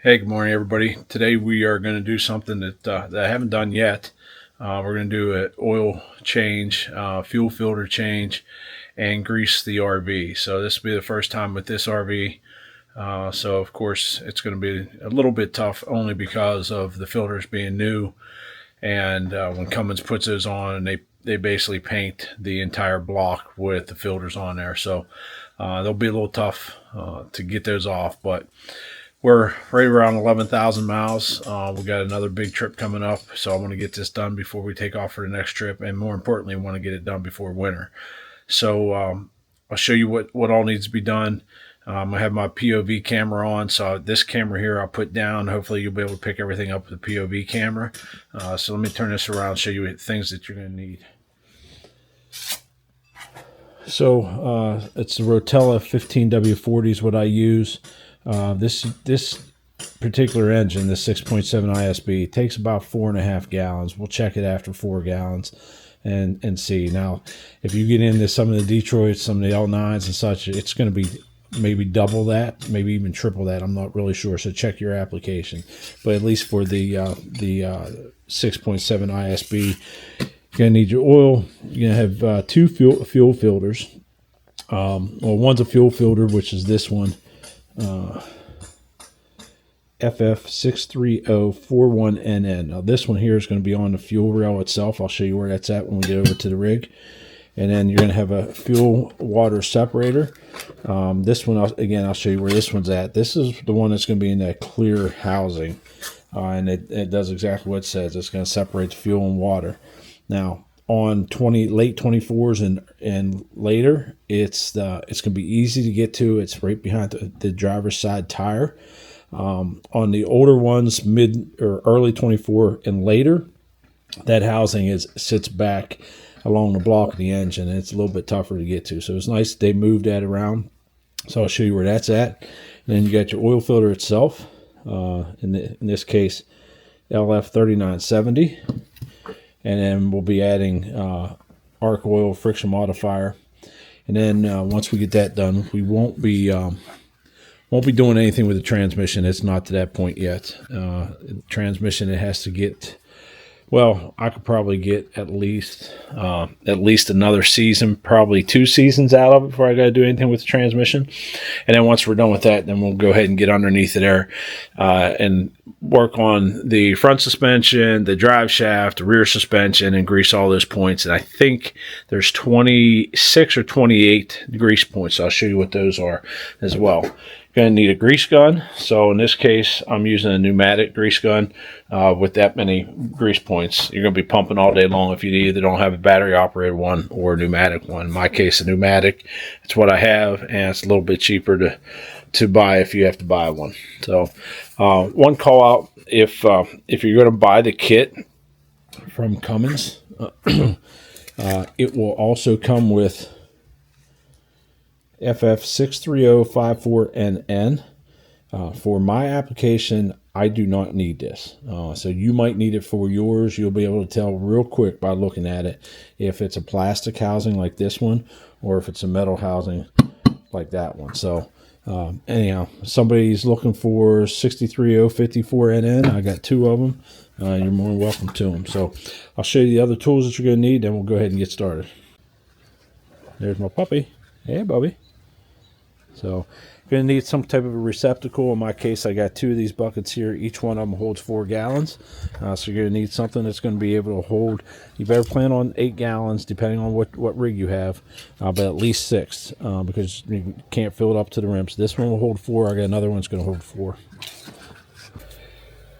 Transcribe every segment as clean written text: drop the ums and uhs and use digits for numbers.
Hey, good morning, everybody. Today we are going to do something that I haven't done yet. We're going to do an oil change, fuel filter change, and grease the RV. So this will be the first time with this RV. So of course it's going to be a little bit tough, only because of the filters being new. And when Cummins puts those on, they basically paint the entire block with the filters on there. So they'll be a little tough to get those off, but we're right around 11,000 miles. We got another big trip coming up, so I want to get this done before we take off for the next trip, and more importantly, I want to get it done before winter. So I'll show you what all needs to be done. I have my POV camera on, so this camera here I'll put down. Hopefully you'll be able to pick everything up with the POV camera. So let me turn this around and show you things that you're going to need. So it's the Rotella 15W40 is what I use. This particular engine, the 6.7 ISB, takes about 4.5 gallons. We'll check it after 4 gallons and see. Now, if you get into some of the Detroits, some of the L9s and such, it's going to be maybe double that, maybe even triple that. I'm not really sure, so check your application. But at least for the 6.7 ISB, you're going to need your oil. You're going to have two fuel filters. Well, one's a fuel filter, which is this one. FF63041NN. Now this one here is going to be on the fuel rail itself. I'll show you where that's at when we get over to the rig. And then you're going to have a fuel water separator. This one, again, I'll show you where this one's at. This is the one that's going to be in that clear housing. And it does exactly what it says. It's going to separate the fuel and water. Now, on late 24s and later, it's going to be easy to get to. It's right behind the driver's side tire. On the older ones, mid or early 24 and later, that housing sits back along the block of the engine, and it's a little bit tougher to get to. So it's nice they moved that around. So I'll show you where that's at. And then you got your oil filter itself. In this case, LF3970. And then we'll be adding arc oil, friction modifier. And then once we get that done, we won't be doing anything with the transmission. It's not to that point yet. Transmission, it has to get, well, I could probably get at least another season, probably 2 seasons out of it before I got to do anything with the transmission. And then once we're done with that, then we'll go ahead and get underneath of there and work on the front suspension, the drive shaft, the rear suspension, and grease all those points. And I think there's 26 or 28 grease points. So I'll show you what those are as well. You're going to need a grease gun. So in this case, I'm using a pneumatic grease gun with that many grease points. You're going to be pumping all day long if you either don't have a battery operated one or a pneumatic one. In my case, a pneumatic. It's what I have, and it's a little bit cheaper to buy if you have to buy one. So one call out, if you're going to buy the kit from Cummins, it will also come with FF63054NN. For my application, I do not need this. So you might need it for yours. You'll be able to tell real quick by looking at it if it's a plastic housing like this one or if it's a metal housing like that one. So anyhow, somebody's looking for 63054NN. I got 2 of them. You're more than welcome to them. So I'll show you the other tools that you're going to need, then we'll go ahead and get started. There's my puppy. Hey, Bubby. So you're going to need some type of a receptacle. In my case, I got 2 of these buckets here. Each one of them holds 4 gallons. So you're going to need something that's going to be able to hold. You better plan on 8 gallons, depending on what rig you have, but at least 6, because you can't fill it up to the rims. This one will hold 4. I got another one that's going to hold 4.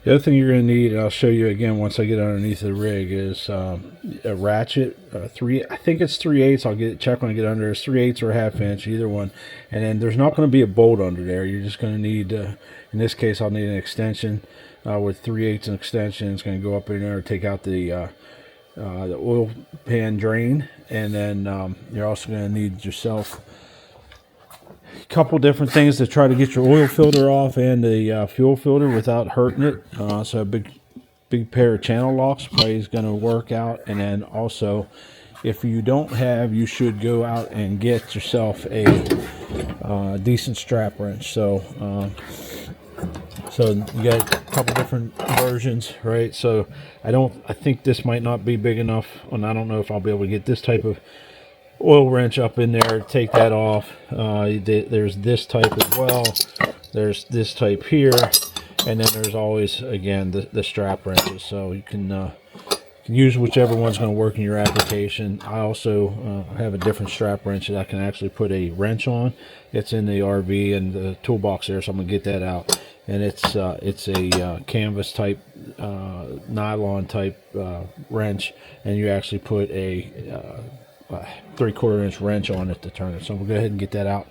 The other thing you're going to need, and I'll show you again once I get underneath the rig, is a ratchet. I think it's 3/8. I'll check when I get under. It's 3/8 or a 1/2 inch, either one. And then there's not going to be a bolt under there. You're just going to need, in this case, I'll need an extension with 3/8 an extension. It's going to go up in there, take out the oil pan drain, and then you're also going to need yourself couple different things to try to get your oil filter off and the fuel filter without hurting it. So a big pair of channel locks probably is going to work out. And then also, if you don't have, you should go out and get yourself a decent strap wrench. So So you got a couple different versions, right? So I think this might not be big enough, and I don't know if I'll be able to get this type of oil wrench up in there, take that off. There's this type as well. There's this type here, and then there's always, again, the strap wrenches. So you can use whichever one's going to work in your application. I also have a different strap wrench that I can actually put a wrench on. It's in the RV and the toolbox there, so I'm going to get that out. And it's a canvas type, nylon type wrench, and you actually put a 3/4 inch wrench on it to turn it. So we'll go ahead and get that out.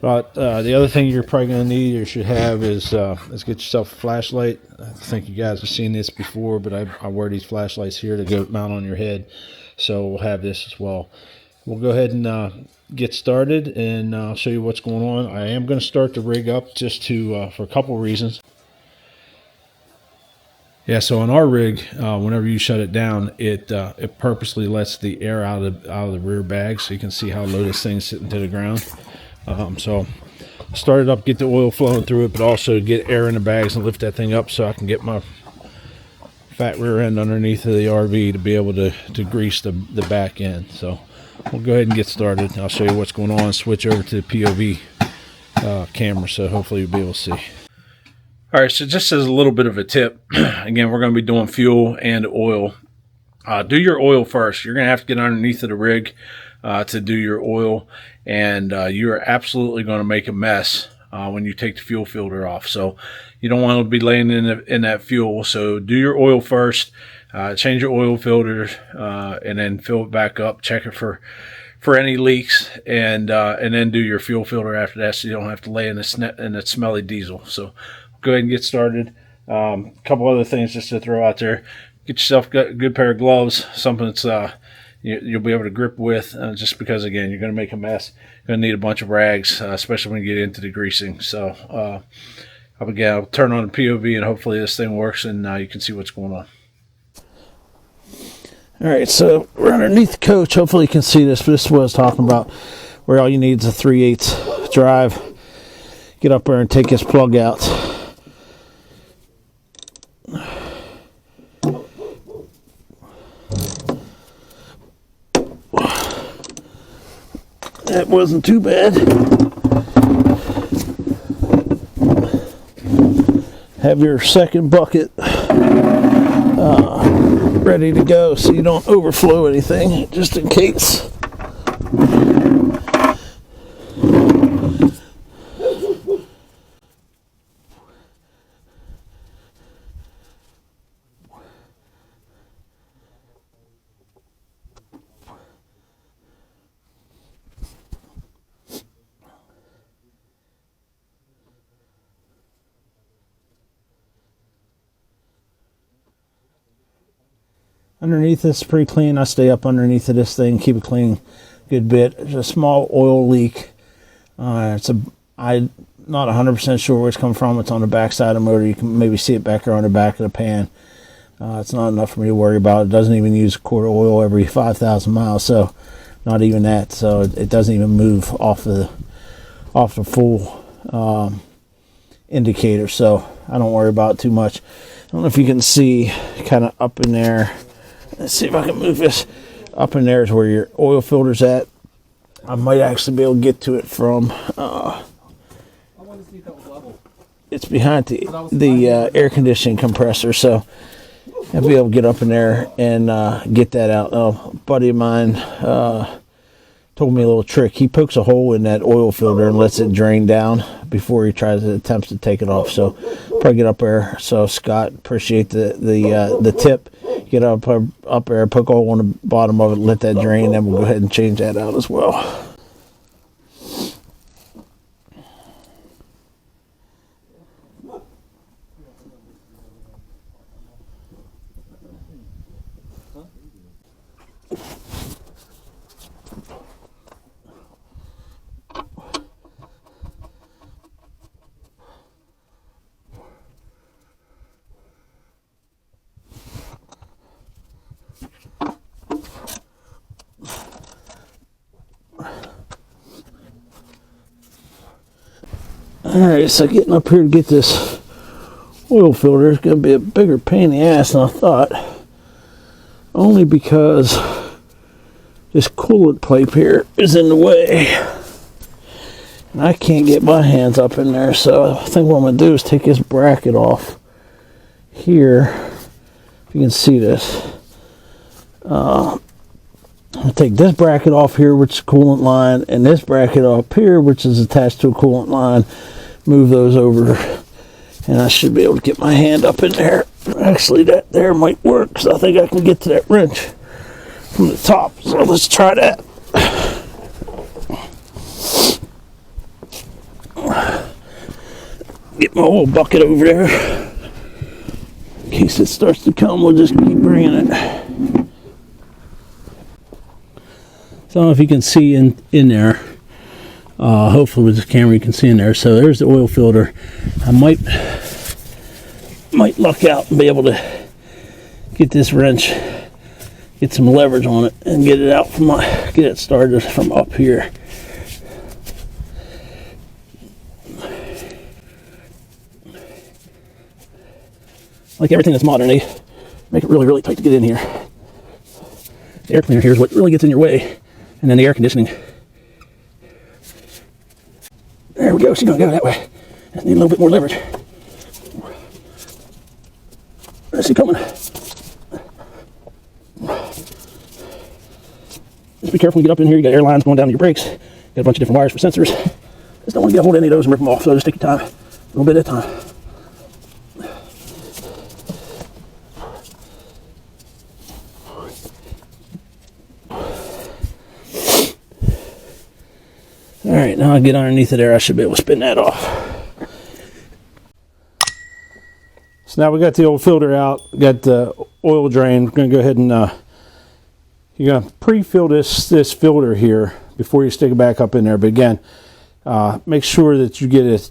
But the other thing you're probably going to need or should have is get yourself a flashlight. I think you guys have seen this before, but I wear these flashlights here to go mount on your head. So we'll have this as well. We'll go ahead and get started, and I'll show you what's going on. I am going to start the rig up just to for a couple reasons. Yeah, so on our rig, whenever you shut it down, it purposely lets the air out of the rear bag, so you can see how low this thing's sitting to the ground. So start it up, get the oil flowing through it, but also get air in the bags and lift that thing up so I can get my fat rear end underneath of the RV to be able to grease the back end. So we'll go ahead and get started. I'll show you what's going on, switch over to the POV camera, so hopefully you'll be able to see. All right, so just as a little bit of a tip, again, we're going to be doing fuel and oil. Do your oil first. You're going to have to get underneath of the rig to do your oil, and you are absolutely going to make a mess when you take the fuel filter off. So you don't want to be laying in that fuel. So do your oil first, change your oil filter, and then fill it back up. Check it for any leaks, and then do your fuel filter after that, so you don't have to lay in the smelly diesel. So go ahead and get started. A couple other things just to throw out there. Get yourself a good pair of gloves, something that's you'll be able to grip with, just because, again, you're going to make a mess. You're going to need a bunch of rags, especially when you get into the greasing. So again, I'll turn on the POV, and hopefully this thing works, and you can see what's going on. All right, so we're underneath the coach. Hopefully you can see this, but this is what I was talking about, where all you need is a 3/8 drive. Get up there and take this plug out. That wasn't too bad. Have your second bucket ready to go so you don't overflow anything, just in case. Underneath this is pretty clean. I stay up underneath of this thing, keep it clean a good bit. There's a small oil leak. I'm not 100% sure where it's coming from. It's on the back side of the motor. You can maybe see it back there on the back of the pan. It's not enough for me to worry about. It doesn't even use a quart of oil every 5,000 miles, so not even that. So it doesn't even move off the full indicator, so I don't worry about it too much. I don't know if you can see kind of up in there. Let's see if I can move this. Up in there is where your oil filter's at. I might actually be able to get to it from it's behind the air conditioning compressor, so I'll be able to get up in there and get that out. A buddy of mine told me a little trick. He pokes a hole in that oil filter and lets it drain down before he attempts to take it off. So probably get up there. So Scott, appreciate the tip. Get up there, poke a hole on the bottom of it, let that drain, then we'll go ahead and change that out as well. Alright, so getting up here to get this oil filter is going to be a bigger pain in the ass than I thought. Only because this coolant pipe here is in the way. And I can't get my hands up in there, so I think what I'm going to do is take this bracket off here. If you can see this. I'm going to take this bracket off here, which is a coolant line, and this bracket up here, which is attached to a coolant line. Move those over, and I should be able to get my hand up in there. Actually, that there might work, because I think I can get to that wrench from the top. So let's try that. Get my oil bucket over there. In case it starts to come, we'll just keep bringing it. So I don't know if you can see in there. Hopefully with this camera you can see in there. So there's the oil filter. I might luck out and be able to get this wrench, get some leverage on it, and get it out from get it started from up here. Like everything that's modern, they make it really, really tight to get in here. The air cleaner here is what really gets in your way, and then the air conditioning. There we go. She's gonna go that way. Just need a little bit more leverage. Where's she coming? Just be careful when you get up in here. You got air lines going down to your brakes. Got a bunch of different wires for sensors. Just don't want to get a hold of any of those and rip them off. So just take your time, a little bit at a time. Alright, now I get underneath it there, I should be able to spin that off. So now we got the old filter out, got the oil drain. We're going to go ahead and you're going to pre-fill this filter here before you stick it back up in there. But again, make sure that you get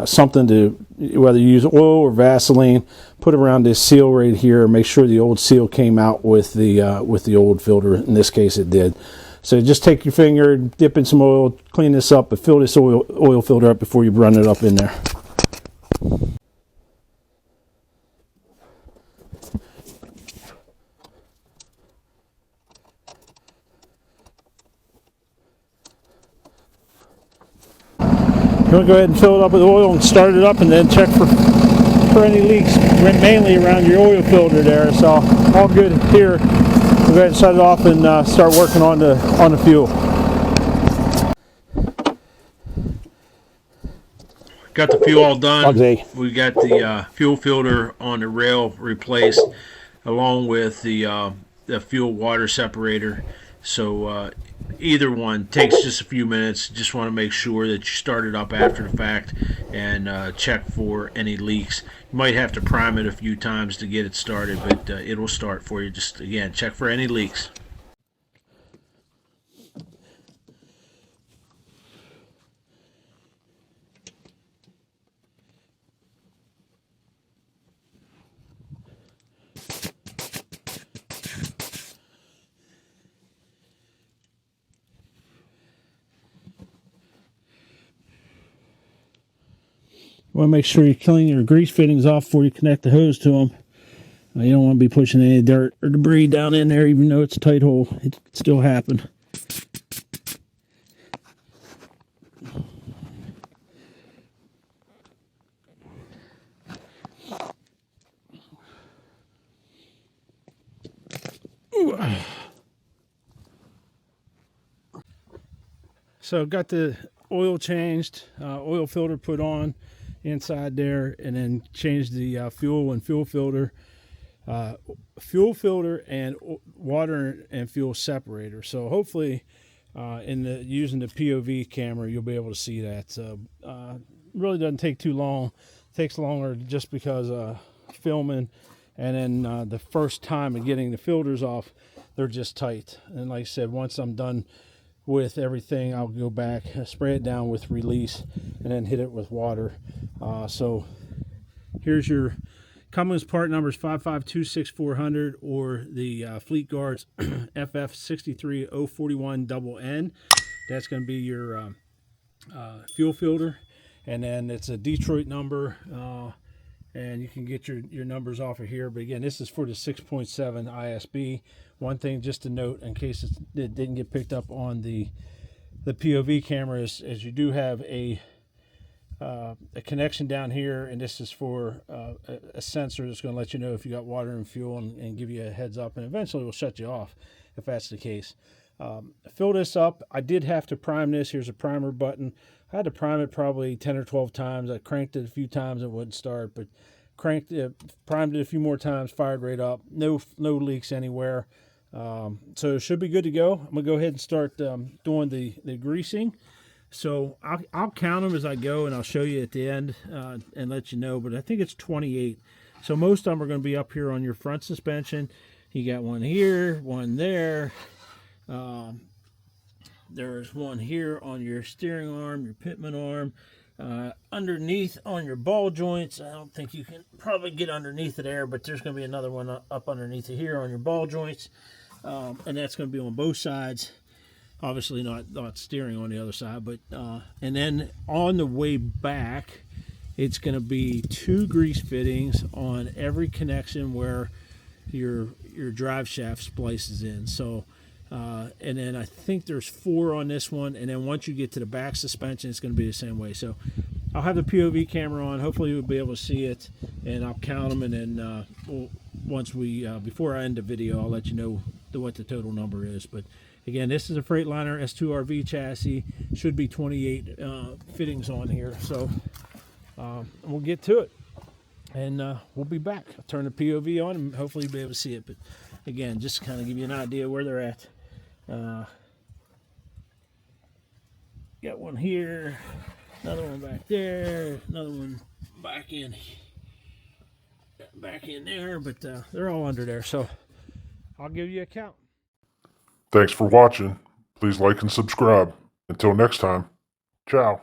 something to, whether you use oil or Vaseline, put around this seal right here. Make sure the old seal came out with the old filter. In this case, it did. So just take your finger, dip in some oil, clean this up, but fill this oil filter up before you run it up in there. You're going to go ahead and fill it up with oil and start it up, and then check for any leaks, mainly around your oil filter there. So all good here. We'll go ahead and shut it off and start working on the fuel. Got the fuel all done. Okay. We got the fuel filter on the rail replaced, along with the fuel water separator. So either one takes just a few minutes. Just want to make sure that you start it up after the fact and check for any leaks. You might have to prime it a few times to get it started, but it will start for you. Just, again, check for any leaks. You want to make sure you clean your grease fittings off before you connect the hose to them. You don't want to be pushing any dirt or debris down in there, even though it's a tight hole. It could still happen. So got the oil changed, oil filter put on inside there, and then changed the fuel and fuel filter and water and fuel separator. So hopefully using the POV camera you'll be able to see that. So really doesn't take too long. It takes longer just because filming, and then the first time of getting the filters off, they're just tight. And like I said, once I'm done with everything, I'll go back, spray it down with release, and then hit it with water. So here's your Cummins part numbers 5526400 or the Fleet Guards FF63041NN. That's going to be your fuel filter, and then it's a Detroit number, and you can get your numbers off of here. But again, this is for the 6.7 ISB. One thing just to note, in case it didn't get picked up on the POV camera, is you do have a connection down here, and this is for a sensor that's going to let you know if you got water and fuel, and give you a heads up, and eventually will shut you off if that's the case. Fill this up. I did have to prime this. Here's a primer button. I had to prime it probably 10 or 12 times. I cranked it a few times, it wouldn't start, but primed it a few more times, fired right up. No leaks anywhere. So it should be good to go. I'm gonna go ahead and start doing the greasing. So I'll count them as I go, and I'll show you at the end and let you know. But I think it's 28. So most of them are going to be up here on your front suspension. You got one here, one there. There's one here on your steering arm, your pitman arm. Underneath on your ball joints. I don't think you can probably get underneath it there, but there's going to be another one up underneath it here on your ball joints. And that's going to be on both sides. Obviously not steering on the other side, but and then on the way back, it's going to be 2 grease fittings on every connection where your drive shaft splices in. So and then I think there's 4 on this one, and then once you get to the back suspension, it's going to be the same way. So I'll have the POV camera on. Hopefully you'll be able to see it, and I'll count them, and then once we before I end the video, I'll let you know what the total number is. But again, this is a Freightliner S2RV chassis. Should be 28 fittings on here. So we'll get to it, and we'll be back. I'll turn the POV on, and hopefully you'll be able to see it. But again, just to kind of give you an idea where they're at. Got one here, another one back there, another one back in there, but they're all under there. So I'll give you a count. Thanks for watching. Please like and subscribe. Until next time, ciao.